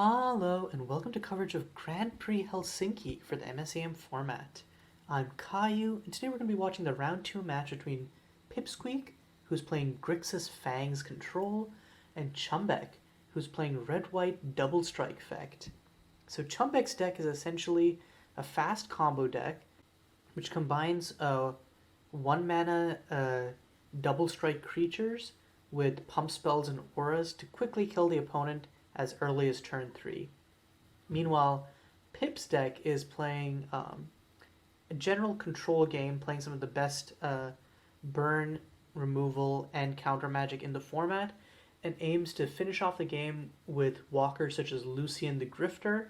Hello and welcome to coverage of Grand Prix Helsinki for the MSEM format. I'm Caillou, and today we're going to be watching the round 2 match between Pipsqueak, who's playing Grixis Fangs Control, and Chumbeque, who's playing Red-White Double Strike-Fect. So Chumbeque's deck is essentially a fast combo deck, which combines 1-mana double strike creatures with pump spells and auras to quickly kill the opponent as early as turn 3. Meanwhile, Pip's deck is playing a general control game, playing some of the best burn, removal, and counter magic in the format, and aims to finish off the game with walkers such as Lucian the Grifter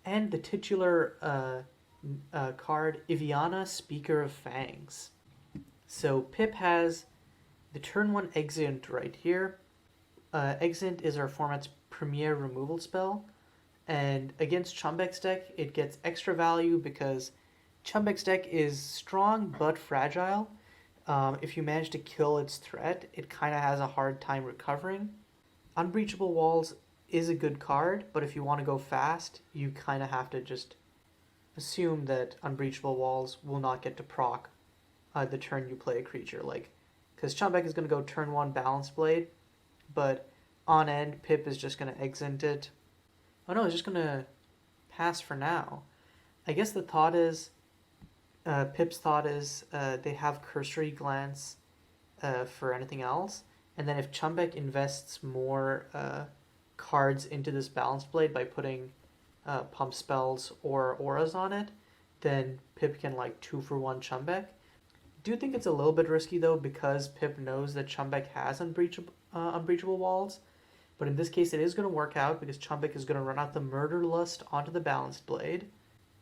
and the titular card Iviana, Speaker of Fangs. So Pip has the turn 1 Exeunt right here. Exeunt is our format's premier removal spell, and against Chumbeque's deck it gets extra value because Chumbeque's deck is strong but fragile. If you manage to kill its threat, it kind of has a hard time recovering. Unbreachable Walls is a good card, but if you want to go fast, you kind of have to just assume that Unbreachable Walls will not get to proc the turn you play a creature, because Chumbeque is going to go turn 1 Balance Blade, but on end, Pip is just going to Exeunt it. Oh no, it's just going to pass for now. I guess the thought is, Pip's thought is they have Cursory Glance for anything else, and then if Chumbeque invests more cards into this Balance Blade by putting pump spells or auras on it, then Pip can 2-for-1 Chumbeque. I do think it's a little bit risky though, because Pip knows that Chumbeque has unbreachable walls. But in this case, it is going to work out because Chumbeque is going to run out the Murder Lust onto the Balanced Blade,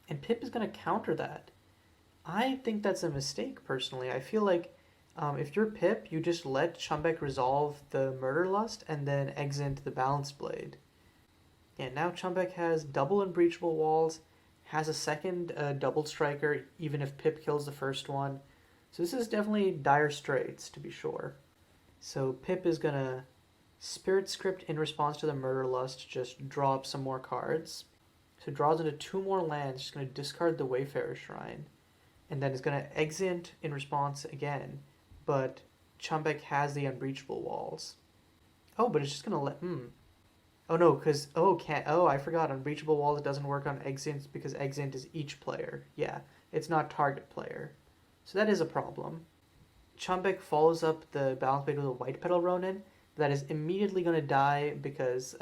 and Pip is going to counter that. I think that's a mistake, personally. I feel like if you're Pip, you just let Chumbeque resolve the Murder Lust and then Exeunt the Balanced Blade. And now Chumbeque has double Unbreachable Walls, has a second Double Striker, even if Pip kills the first one. So this is definitely dire straits, to be sure. So Pip is going to Spirit Script in response to the Murder Lust to just draw up some more cards. So draws into 2 more lands, just going to discard the Wayfarer Shrine. And then it's going to Exeunt in response again, but Chumbeque has the Unbreachable Walls. Oh, but it's just going to let... Oh no, because... I forgot, Unbreachable Walls doesn't work on Exeunt because Exeunt is each player. Yeah, it's not target player. So that is a problem. Chumbeque follows up the Balance Blade with a White Petal Ronin. That is immediately going to die because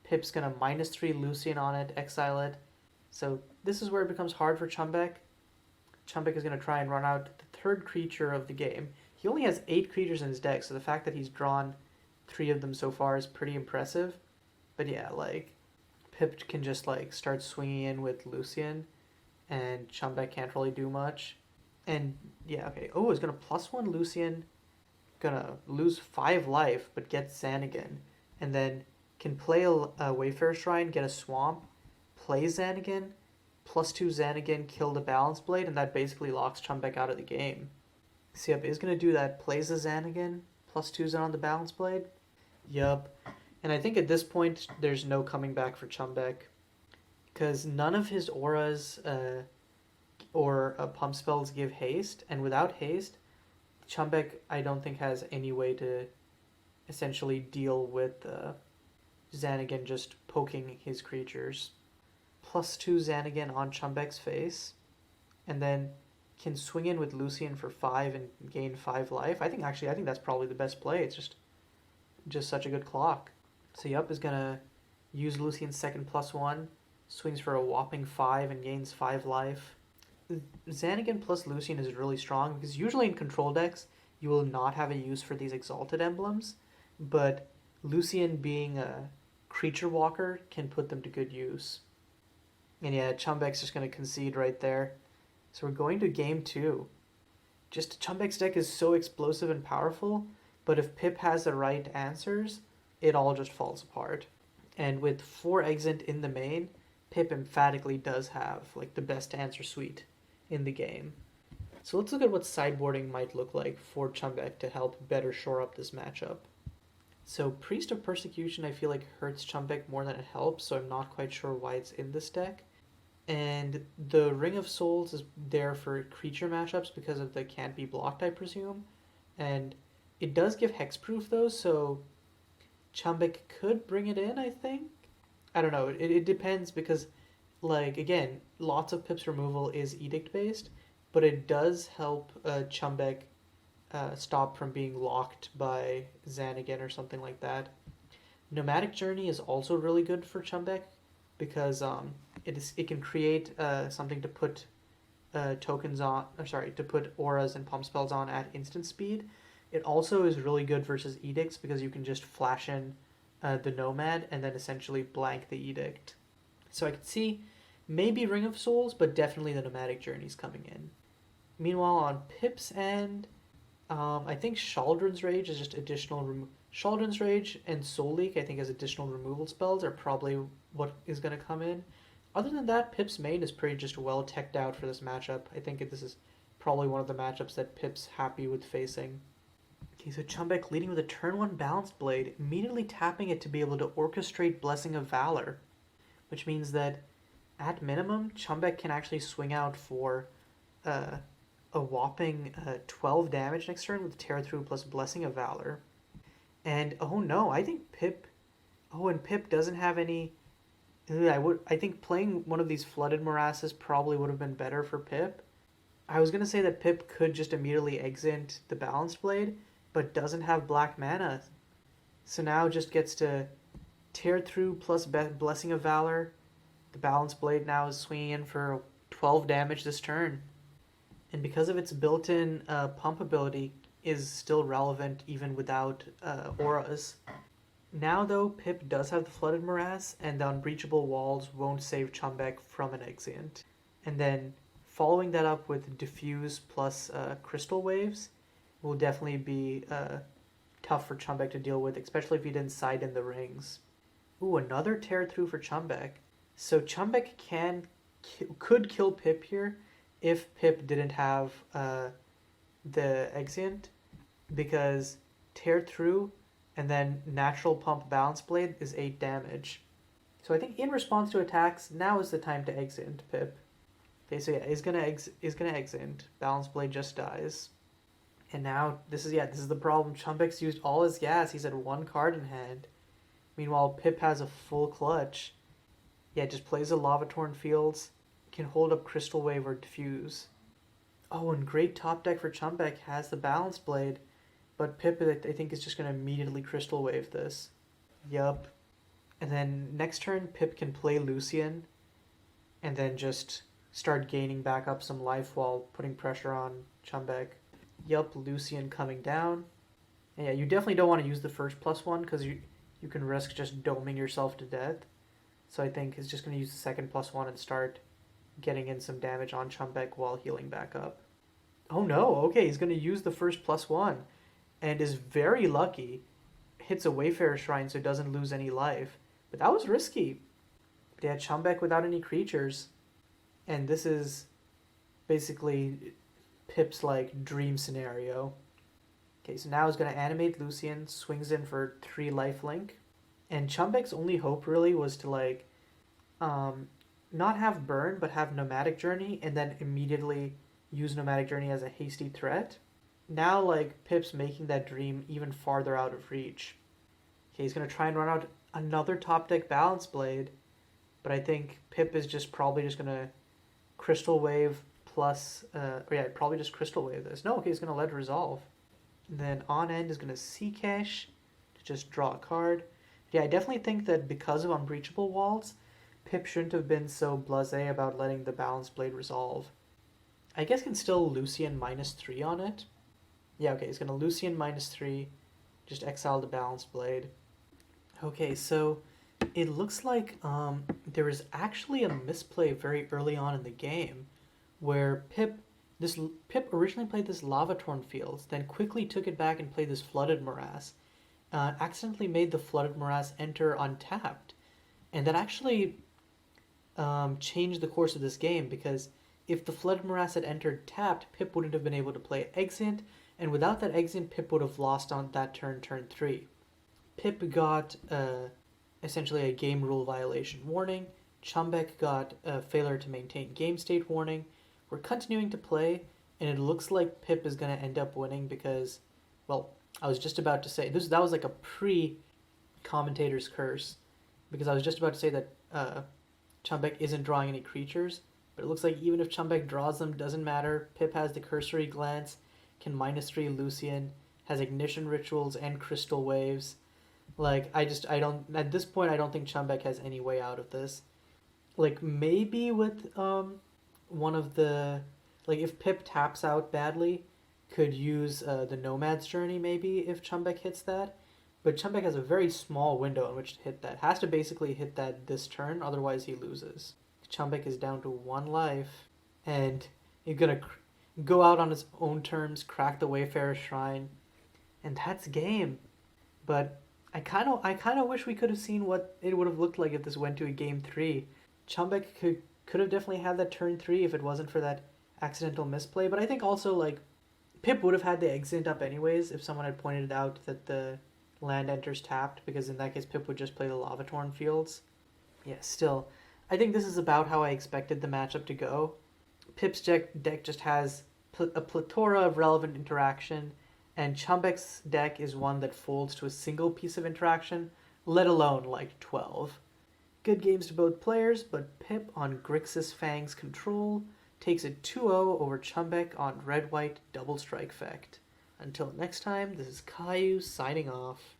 Pip's going to -3 Lucian on it, exile it. So this is where it becomes hard for Chumbeque. Chumbeque is going to try and run out the third creature of the game. He only has 8 creatures in his deck, so the fact that he's drawn 3 of them so far is pretty impressive. But yeah, Pip can just start swinging in with Lucian, and Chumbeque can't really do much. And yeah, okay. Oh, it's going to +1 Lucian. Gonna lose 5 life, but get Xanagan, and then can play a Wayfarer Shrine, get a Swamp, play Xanagan, +2 Xanagan, kill the Balance Blade, and that basically locks Chumbeque out of the game. So yep, is gonna do that. Plays a Xanagan, +2 Xan on the Balance Blade. Yup. And I think at this point there's no coming back for Chumbeque, because none of his auras or pump spells give haste, and without haste, Chumbeque, I don't think, has any way to essentially deal with Xanagan just poking his creatures. +2 Xanagan on Chumbeque's face, and then can swing in with Lucian for 5 and gain 5 life. I think that's probably the best play. It's just such a good clock. So Yup is gonna use Lucian's second +1, swings for a whopping 5 and gains 5 life. Xanagan plus Lucian is really strong because usually in control decks you will not have a use for these Exalted Emblems, but Lucian being a creature walker can put them to good use. And yeah, Chumbeque's just going to concede right there. So we're going to game 2. Just Chumbeque's deck is so explosive and powerful, but if Pip has the right answers, it all just falls apart. And with 4 Exeunt in the main, Pip emphatically does have the best answer suite in the game. So let's look at what sideboarding might look like for Chumbeque to help better shore up this matchup. So Priest of Persecution I feel like hurts Chumbeque more than it helps, so I'm not quite sure why it's in this deck. And the Ring of Souls is there for creature mashups because of the can't be blocked, I presume. And it does give hexproof though, so Chumbeque could bring it in, I think. I don't know. It depends because, like, again, lots of Pip's removal is edict based, but it does help Chumbeque stop from being locked by Zan again or something like that. Nomadic Journey is also really good for Chumbeque because it can create something to put tokens on, or sorry, to put auras and pump spells on at instant speed. It also is really good versus edicts because you can just flash in the Nomad and then essentially blank the edict. So I could see maybe Ring of Souls, but definitely the Nomadic Journey's coming in. Meanwhile, on Pip's end, I think Shaldrin's Rage is just additional. Shaldrin's Rage and Soul Leak, I think, as additional removal spells are probably what is going to come in. Other than that, Pip's main is pretty just well teched out for this matchup. I think this is probably one of the matchups that Pip's happy with facing. Okay, so Chumbeque leading with a turn 1 Balanced Blade, immediately tapping it to be able to orchestrate Blessing of Valor, which means that at minimum, Chumbeque can actually swing out for a whopping 12 damage next turn with Tear Through plus Blessing of Valor. And oh no, I think Pip. Oh, and Pip doesn't have any. I think playing one of these Flooded Morasses probably would have been better for Pip. I was gonna say that Pip could just immediately exit the Balanced Blade, but doesn't have black mana, so now just gets to Tear Through plus Blessing of Valor. The Balanced Blade now is swinging in for 12 damage this turn, and because of its built-in pump ability, is still relevant even without auras. Now though, Pip does have the Flooded Morass, and the Unbreachable Walls won't save Chumbeque from an exeunt. And then following that up with Diffuse plus Crystal Waves will definitely be tough for Chumbeque to deal with, especially if he didn't side in the rings. Ooh, another Tear Through for Chumbeque. So Chumbeque could kill Pip here if Pip didn't have the exeunt, because Tear Through and then Natural Pump Balance Blade is 8 damage. So I think in response to attacks, now is the time to exeunt Pip. Okay, so yeah, he's gonna exeunt. Balance Blade just dies. And now this is the problem. Chumbeque's used all his gas. He's had 1 card in hand. Meanwhile, Pip has a full clutch. Yeah, just plays a Lavatorn Fields, can hold up Crystal Wave or Diffuse. Oh, and great top deck for Chumbeque has the Balance Blade, but Pip, I think, is just going to immediately Crystal Wave this. Yup. And then next turn, Pip can play Lucian, and then just start gaining back up some life while putting pressure on Chumbeque. Yup, Lucian coming down. And yeah, you definitely don't want to use the first +1, because you can risk just doming yourself to death. So I think it's just going to use the second +1 and start getting in some damage on Chumbeque while healing back up. Oh no, okay, he's going to use the first +1 and is very lucky. Hits a Wayfarer Shrine so it doesn't lose any life. But that was risky. They had Chumbeque without any creatures. And this is basically Pip's like dream scenario. Okay, so now he's going to animate Lucian, swings in for 3 lifelink. And Chumbeque's only hope really was to like not have burn but have Nomadic Journey and then immediately use Nomadic Journey as a hasty threat. Now like Pip's making that dream even farther out of reach. Okay, he's going to try and run out another top deck Balance Blade, but I think Pip is just probably just going to Crystal Wave plus probably just Crystal Wave this. No, okay, he's going to let it resolve. And then on end is going to Seacash to just draw a card. Yeah, I definitely think that because of Unbreachable Walls, Pip shouldn't have been so blasé about letting the Balance Blade resolve. I guess can still Lucian -3 on it. Yeah, okay, he's going to Lucian -3, just exile the Balance Blade. Okay, so it looks like there was actually a misplay very early on in the game where Pip originally played this Lavatorn Fields, then quickly took it back and played this Flooded Morass. Accidentally made the Flooded Morass enter untapped. And that actually changed the course of this game, because if the Flooded Morass had entered tapped, Pip wouldn't have been able to play Exeunt, and without that Exeunt, Pip would have lost on that turn 3. Pip got essentially a game rule violation warning. Chumbeque got a failure to maintain game state warning. We're continuing to play, and it looks like Pip is going to end up winning because, well, I was just about to say that was like a pre-commentator's curse because I was just about to say that Chumbeque isn't drawing any creatures, but it looks like even if Chumbeque draws them, doesn't matter. Pip has the cursory glance, can -3 Lucian, has ignition rituals and crystal waves. Like I don't at this point I don't think Chumbeque has any way out of this. Like maybe with one of the like if Pip taps out badly, could use the Nomad's Journey maybe if Chumbeque hits that. But Chumbeque has a very small window in which to hit that. Has to basically hit that this turn, otherwise he loses. Chumbeque is down to 1 life, and he's gonna go out on his own terms, crack the Wayfarer's Shrine, and that's game. But I kind of wish we could have seen what it would have looked like if this went to a game 3. Chumbeque could have definitely had that turn 3 if it wasn't for that accidental misplay. But I think also like Pip would have had the exit up anyways if someone had pointed out that the land enters tapped, because in that case Pip would just play the Lavatorn fields. Yeah, still, I think this is about how I expected the matchup to go. Pip's deck just has a plethora of relevant interaction, and Chumbeque's deck is one that folds to a single piece of interaction, let alone like 12. Good games to both players, but Pip on Grixis Fangs control takes a 2-0 over Chumbeque on red-white double Strike-Fect. Until next time, this is Caillou signing off.